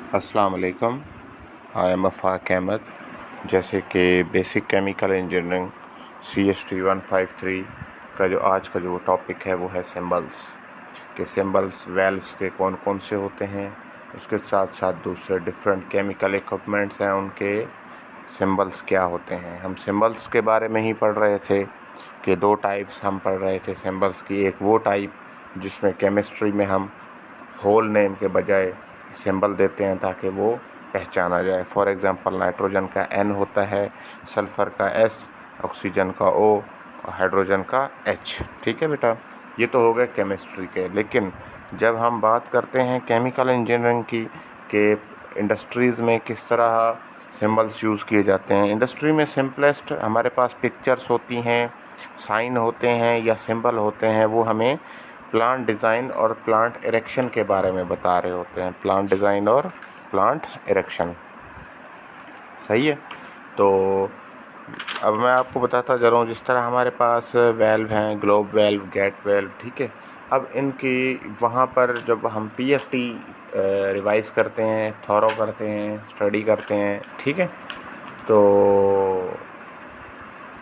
अस्सलाम वालेकुम। I am Afaq Ahmad. जैसे कि बेसिक केमिकल इंजीनियरिंग CST 153 का जो आज का जो टॉपिक है वो है सिंबल्स के सिंबल्स वेल्व्स के कौन कौन से होते हैं। उसके साथ साथ दूसरे डिफरेंट केमिकल इक्विपमेंट्स हैं, उनके सिंबल्स क्या होते हैं। हम सिंबल्स के बारे में ही पढ़ रहे थे कि दो टाइप्स हम पढ़ रहे थे सिंबल्स की। एक वो टाइप जिसमें केमिस्ट्री में हम होल नेम के बजाय सिंबल देते हैं ताकि वो पहचाना जाए। फॉर एग्ज़ाम्पल नाइट्रोजन का N होता है, सल्फ़र का S, ऑक्सीजन का O और हाइड्रोजन का H। ठीक है बेटा, ये तो हो गए केमिस्ट्री के। लेकिन जब हम बात करते हैं केमिकल इंजीनियरिंग की कि इंडस्ट्रीज़ में किस तरह सिंबल्स यूज़ किए जाते हैं। इंडस्ट्री में सिंपलेस्ट हमारे पास पिक्चर्स होती हैं, साइन होते हैं या सिंबल होते हैं। वो हमें प्लांट डिज़ाइन और प्लांट इरेक्शन के बारे में बता रहे होते हैं। प्लांट डिज़ाइन और प्लांट इरेक्शन, सही है। तो अब मैं आपको बताता जा रहा हूँ, जिस तरह हमारे पास वेल्व हैं, ग्लोब वेल्व, गेट वेल्व, ठीक है। अब इनकी वहाँ पर जब हम PFT रिवाइज़ करते हैं, थॉरो करते हैं, स्टडी करते हैं, ठीक है, तो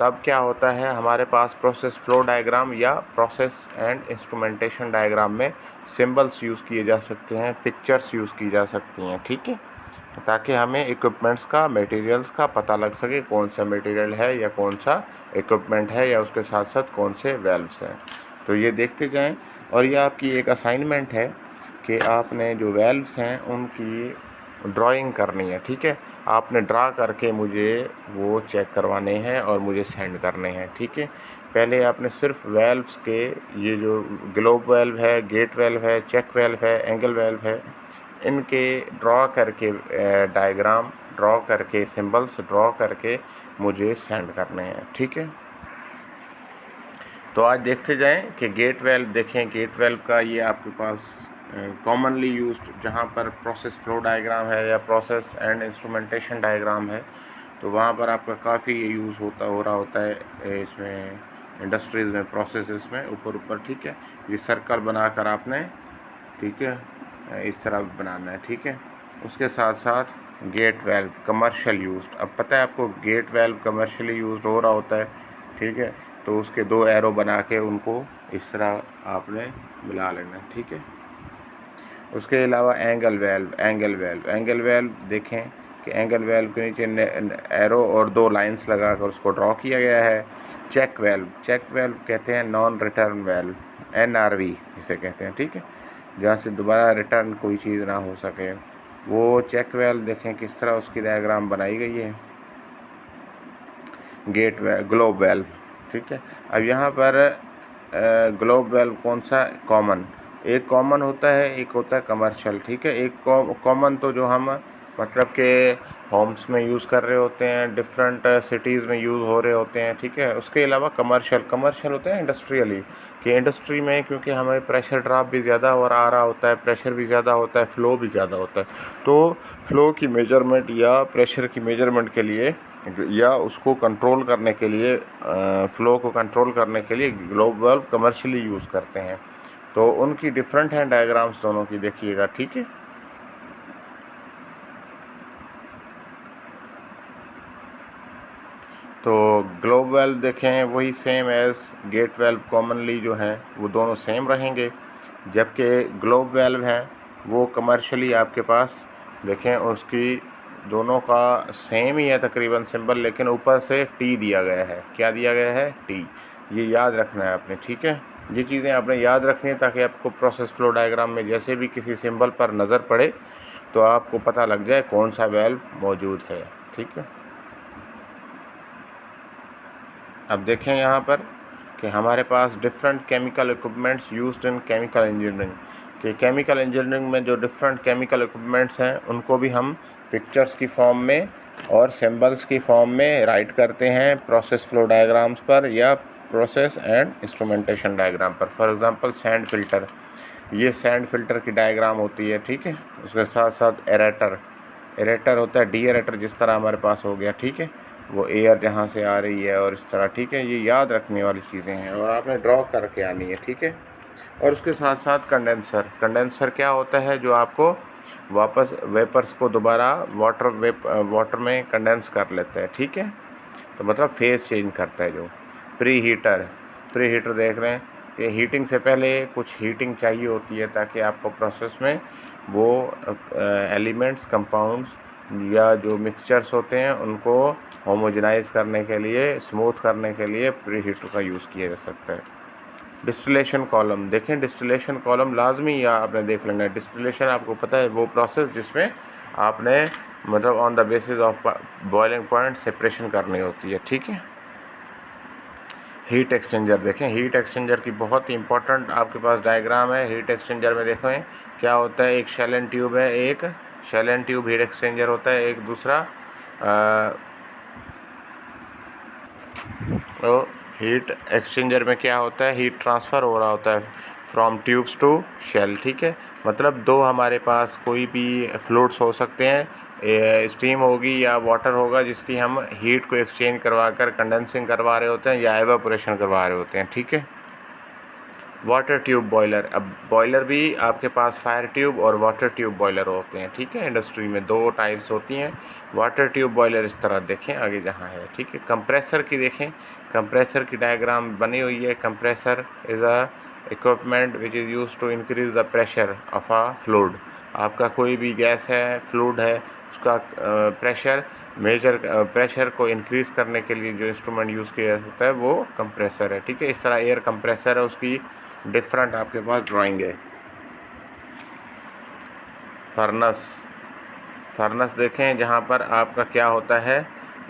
तब क्या होता है हमारे पास प्रोसेस फ्लो डायग्राम या प्रोसेस एंड इंस्ट्रूमेंटेशन डायग्राम में सिंबल्स यूज़ किए जा सकते हैं, पिक्चर्स यूज़ की जा सकती हैं, ठीक है, ताकि हमें इक्विपमेंट्स का, मटेरियल्स का पता लग सके कौन सा मटेरियल है या कौन सा इक्विपमेंट है या उसके साथ साथ कौन से वेल्व्स हैं। तो ये देखते जाएं। और ये आपकी एक असाइनमेंट है कि आपने जो वेल्व्स हैं उनकी ड्राइंग करनी है, ठीक है। आपने ड्रा करके मुझे वो चेक करवाने हैं और मुझे सेंड करने हैं, ठीक है। पहले आपने सिर्फ वेल्व्स के, ये जो ग्लोब वेल्व है, गेट वेल्व है, चेक वेल्व है, एंगल वेल्व है, इनके ड्रॉ करके डायग्राम ड्रॉ करके, सिंबल्स ड्रॉ करके मुझे सेंड करने हैं, ठीक है। तो आज देखते जाएं कि गेट वेल्व देखें। गेट वेल्व का ये आपके पास कॉमनली यूज्ड, जहाँ पर प्रोसेस फ्लो डायग्राम है या प्रोसेस एंड इंस्ट्रूमेंटेशन डायग्राम है, तो वहाँ पर आपका काफ़ी यूज़ हो रहा होता है इसमें इंडस्ट्रीज़ में, प्रोसेसेस में, ऊपर, ठीक है। ये सर्कल बनाकर आपने, ठीक है, इस तरह बनाना है, ठीक है। उसके साथ साथ गेट वेल्व कमर्शियल यूज्ड। अब पता है आपको गेट वेल्व कमर्शियली यूज्ड हो रहा होता है, ठीक है। तो उसके दो एरो बना के उनको इस तरह आपने मिला लेना है, ठीक है। उसके अलावा एंगल वेल्व देखें कि एंगल वेल्व के नीचे एरो और दो लाइंस लगाकर उसको ड्रॉ किया गया है। चेक वेल्व कहते हैं नॉन रिटर्न वेल्व, NRV जिसे कहते हैं, ठीक है, जहाँ से दोबारा रिटर्न कोई चीज़ ना हो सके। वो चेक वेल्व देखें किस तरह उसकी डायग्राम बनाई गई है। ग्लोब वेल्व, ठीक है। अब यहाँ पर ग्लोब वेल्व कौन सा कॉमन, एक कॉमन होता है, एक होता है कमर्शियल, ठीक है। एक कॉमन तो जो हम मतलब के होम्स में यूज़ कर रहे होते हैं, डिफरेंट सिटीज़ में यूज़ हो रहे होते हैं, ठीक है। उसके अलावा कमर्शियल होते हैं इंडस्ट्रियली, कि इंडस्ट्री में क्योंकि हमें प्रेशर ड्रॉप भी ज़्यादा और आ रहा होता है, प्रेशर भी ज़्यादा होता है, फ़्लो भी ज़्यादा होता है। तो फ़्लो की मेजरमेंट या प्रेशर की मेजरमेंट के लिए या उसको कंट्रोल करने के लिए, फ़्लो को कंट्रोल करने के लिए ग्लोब वेल्व कमर्शियली यूज़ करते हैं। तो उनकी डिफरेंट हैं डायग्राम्स दोनों की, देखिएगा, ठीक है। तो ग्लोब वेल्व देखें वही same as gate valve, commonly जो हैं वो दोनों सेम रहेंगे। जबकि ग्लोब वेल्व हैं वो कमर्शियली आपके पास देखें, उसकी दोनों का सेम ही है तकरीबन सिंबल, लेकिन ऊपर से T दिया गया है। क्या दिया गया है? T। ये याद रखना है आपने, ठीक है। ये चीज़ें आपने याद रखनी है ताकि आपको प्रोसेस फ्लो डायग्राम में जैसे भी किसी सिंबल पर नज़र पड़े तो आपको पता लग जाए कौन सा वेल्व मौजूद है, ठीक है। अब देखें यहाँ पर कि हमारे पास different chemical equipments used in chemical engineering, कि केमिकल इंजीनियरिंग में जो डिफरेंट केमिकल इक्विपमेंट्स हैं उनको भी हम पिक्चर्स की फॉर्म में और सिंबल्स की फॉर्म में राइट करते हैं प्रोसेस फ्लो डायग्राम्स पर या प्रोसेस एंड इंस्ट्रूमेंटेशन डायग्राम पर। फॉर एग्जांपल सैंड फिल्टर, ये सैंड फिल्टर की डायग्राम होती है, ठीक है। उसके साथ साथ एरेटर होता है, डी एरेटर जिस तरह हमारे पास हो गया, ठीक है, वो एयर जहाँ से आ रही है और इस तरह, ठीक है। ये याद रखने वाली चीज़ें हैं और आपने ड्रॉ करके आनी है, ठीक है। और उसके साथ साथ कंडेंसर क्या होता है, जो आपको वापस वेपर्स को दोबारा वाटर में कंडेंस कर लेता है, ठीक है। तो मतलब फेज़ चेंज करता है। जो प्री हीटर देख रहे हैं कि हीटिंग से पहले कुछ हीटिंग चाहिए होती है ताकि आपको प्रोसेस में वो एलिमेंट्स, कंपाउंड्स या जो मिक्सचर्स होते हैं उनको होमोजेनाइज करने के लिए, स्मूथ करने के लिए प्री हीटर का यूज़ किया जा सकता है। डिस्टिलेशन कॉलम देखें, डिस्टिलेशन कॉलम लाजमी या आपने देख लेना है। डिस्टिलेशन आपको पता है वो प्रोसेस जिसमें आपने मतलब on the basis of boiling point separation करनी होती है, ठीक है। हीट एक्सचेंजर देखें, हीट एक्सचेंजर की बहुत ही इंपॉर्टेंट आपके पास डायग्राम है। हीट एक्सचेंजर में देखें क्या होता है, एक शेल एंड ट्यूब है, एक shell and tube heat exchanger होता है, एक दूसरा तो हीट एक्सचेंजर में क्या होता है, हीट ट्रांसफ़र हो रहा होता है फ्रॉम ट्यूब्स टू शेल, ठीक है। मतलब दो हमारे पास कोई भी फ्लूइड्स हो सकते हैं, स्टीम होगी या वाटर होगा जिसकी हम हीट को एक्सचेंज करवा कर कंडेंसिंग करवा रहे होते हैं या एवापोरेशन करवा रहे होते हैं, ठीक है। वाटर ट्यूब बॉयलर, अब बॉयलर भी आपके पास फायर ट्यूब और वाटर ट्यूब बॉयलर होते हैं, ठीक है। इंडस्ट्री में दो टाइप्स होती हैं। वाटर ट्यूब बॉयलर इस तरह देखें आगे जहाँ है, ठीक है। कंप्रेसर की देखें, कंप्रेसर की डायग्राम बनी हुई है। Compressor is a equipment which is use to increase the pressure of a fluid. आपका कोई भी गैस है, फ्लूइड है, उसका प्रेशर को इंक्रीज़ करने के लिए जो इंस्ट्रूमेंट यूज़ किया जाता है वो कंप्रेसर है, ठीक है। इस तरह एयर कंप्रेसर है, उसकी डिफरेंट आपके पास ड्राइंग है। फर्नस देखें, जहाँ पर आपका क्या होता है,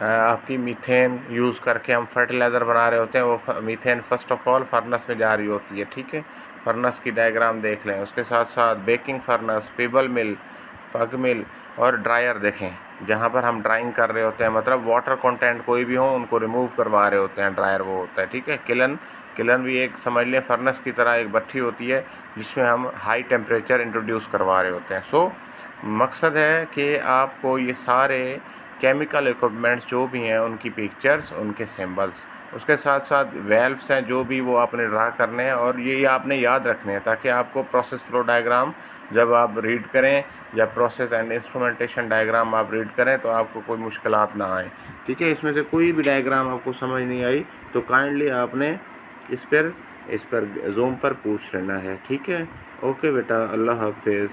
आपकी मीथेन यूज़ करके हम फर्टिलाइज़र बना रहे होते हैं, वो methane first of all furnace में जा रही होती है, ठीक है। फर्नस की डायग्राम देख लें। उसके साथ साथ बेकिंग फर्नस, पेबल मिल, पग मिल और ड्रायर देखें, जहाँ पर हम ड्राइंग कर रहे होते हैं, मतलब वाटर कंटेंट कोई भी हो उनको रिमूव करवा रहे होते हैं, ड्रायर वो होता है, ठीक है। किलन भी एक समझ लें फर्नस की तरह एक भट्ठी होती है जिसमें हम हाई टेम्परेचर इंट्रोड्यूस करवा रहे होते हैं। सो मकसद है कि आपको ये सारे केमिकल इक्विपमेंट्स जो भी हैं उनकी पिक्चर्स, उनके सिंबल्स, उसके साथ साथ वेल्व्स हैं जो भी वो आपने ड्रा करने हैं और ये आपने याद रखने हैं ताकि आपको प्रोसेस फ्लो डायग्राम जब आप रीड करें या प्रोसेस एंड इंस्ट्रूमेंटेशन डायग्राम आप रीड करें तो आपको कोई मुश्किलात ना आए, ठीक है। इसमें से कोई भी डायग्राम आपको समझ नहीं आई तो काइंडली आपने इस पर जूम पर पूछ लेना है, ठीक है। ओके बेटा, अल्लाह हाफिज़।